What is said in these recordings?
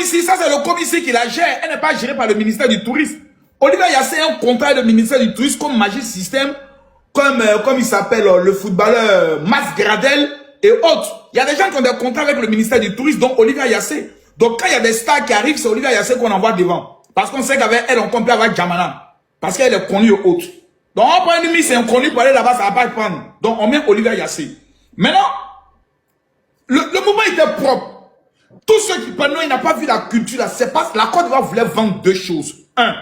ici, ça c'est le com ici qui la gère. Elle n'est pas gérée par le ministère du Tourisme. Olivia Yassé a un contrat de ministère du Tourisme comme Magic System, comme il s'appelle le footballeur Mas Gradel et autres. Il y a des gens qui ont des contrats avec le ministère du Tourisme, donc Olivia Yassé. Donc quand il y a des stars qui arrivent, c'est Olivia Yassé qu'on envoie devant. Parce qu'on sait qu'avec elle, on compte avec Jamana. Parce qu'elle est connue haute. Donc on prend une mise, c'est inconnu pour aller là-bas, ça ne va pas prendre. Donc on met Olivia Yassé. Maintenant, le mouvement était propre. Tous ceux qui parlent, il n'a pas vu la culture là. C'est parce que la Côte d'Ivoire voulait vendre deux choses. Un,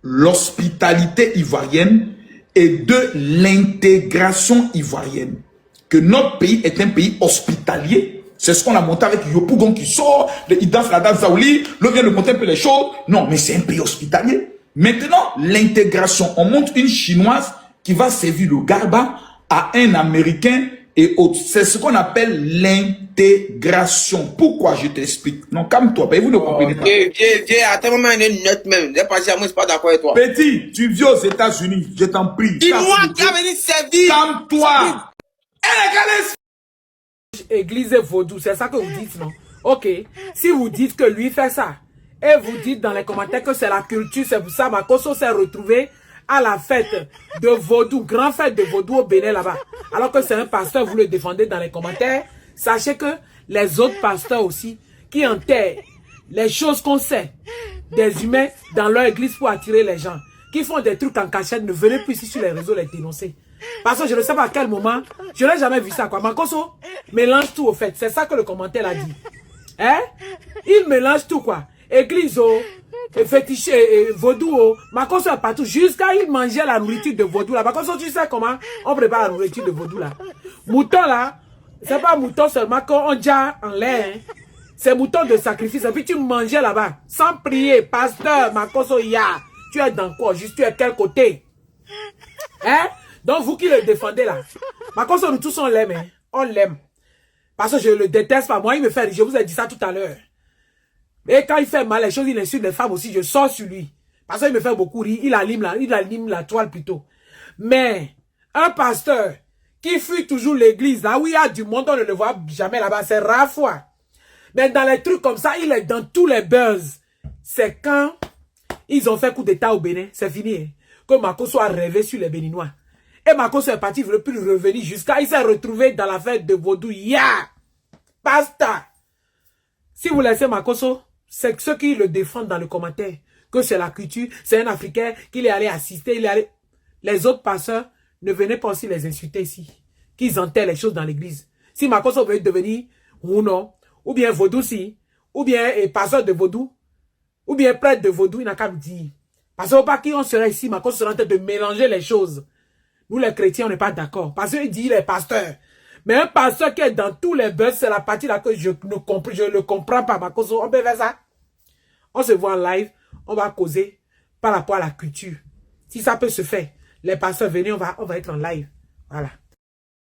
l'hospitalité ivoirienne. Et deux, l'intégration ivoirienne. Que notre pays est un pays hospitalier. C'est ce qu'on a monté avec Yopougon qui sort, il danse la danse Zaouli, l'autre vient de monter un peu les choses. Non, mais c'est un pays hospitalier. Maintenant, l'intégration. On monte une Chinoise qui va servir le garba à un Américain et autres. C'est ce qu'on appelle l'intégration. Pourquoi? Je t'explique. Non, calme-toi, vous ne comprenez pas. À tel moment, il y a une note même. Je ne suis pas d'accord avec toi. Petit, tu vis aux États-Unis, je t'en prie. Dis-moi qui a venu servir. Calme-toi. Église vaudou, c'est ça que vous dites, non? Ok, si vous dites que lui fait ça, et vous dites dans les commentaires que c'est la culture, c'est pour ça Makosso s'est retrouvé à la fête de vaudou, grande fête de vaudou au Bénin là-bas. Alors que c'est un pasteur, vous le défendez dans les commentaires. Sachez que les autres pasteurs aussi, qui enterrent les choses qu'on sait des humains dans leur église pour attirer les gens, qui font des trucs en cachette, ne venez plus ici sur les réseaux les dénoncer. Parce que je ne sais pas à quel moment, je n'ai jamais vu ça quoi. Makosso mélange tout au fait. C'est ça que le commentaire a dit. Hein? Il mélange tout quoi. Église, fétiche, vaudou, Makosso est partout. Jusqu'à il mangeait la nourriture de vaudou là. Makosso, tu sais comment on prépare la nourriture de vaudou là. Mouton là, c'est pas mouton seulement qu'on dit en l'air. Hein? C'est mouton de sacrifice. Et puis tu mangeais là-bas. Sans prier, pasteur, Makosso, ya. Tu es dans quoi? Juste tu es quel côté? Hein? Donc vous qui le défendez là, Makosso, nous tous on l'aime, hein? On l'aime. Parce que je le déteste pas. Moi, il me fait, je vous ai dit ça tout à l'heure. Et quand il fait mal les choses, il insulte les femmes aussi, je sors sur lui. Parce qu'il me fait beaucoup rire, il anime la toile plutôt. Mais, un pasteur qui fuit toujours l'église, là où il y a du monde, on ne le voit jamais là-bas, c'est rare fois. Mais dans les trucs comme ça, il est dans tous les buzz. C'est quand ils ont fait coup d'état au Bénin, c'est fini, hein, que Makosso a rêvé sur les Béninois. Et Makosso est parti, il ne veut plus revenir jusqu'à... Il s'est retrouvé dans la fête de vaudou. Basta. Si vous laissez Makosso, c'est ceux qui le défendent dans le commentaire, que c'est la culture, c'est un Africain, qu'il est allé assister, Les autres pasteurs, ne venez pas aussi les insulter ici. Qu'ils enterrent les choses dans l'église. Si Makosso veut devenir Uno, ou bien vaudou si, ou bien pasteur de vaudou, ou bien prêtre de vaudou, il n'a qu'à me dire. Parce que pas qui on serait ici, Makosso serait en train de mélanger les choses. Nous, les chrétiens, on n'est pas d'accord. Parce qu'il dit les pasteurs. Mais un pasteur qui est dans tous les buzz, c'est la partie là que je ne comprends pas. Makosso, on peut faire ça. On se voit en live. On va causer par rapport à la culture. Si ça peut se faire, les pasteurs, venez, on va être en live. Voilà.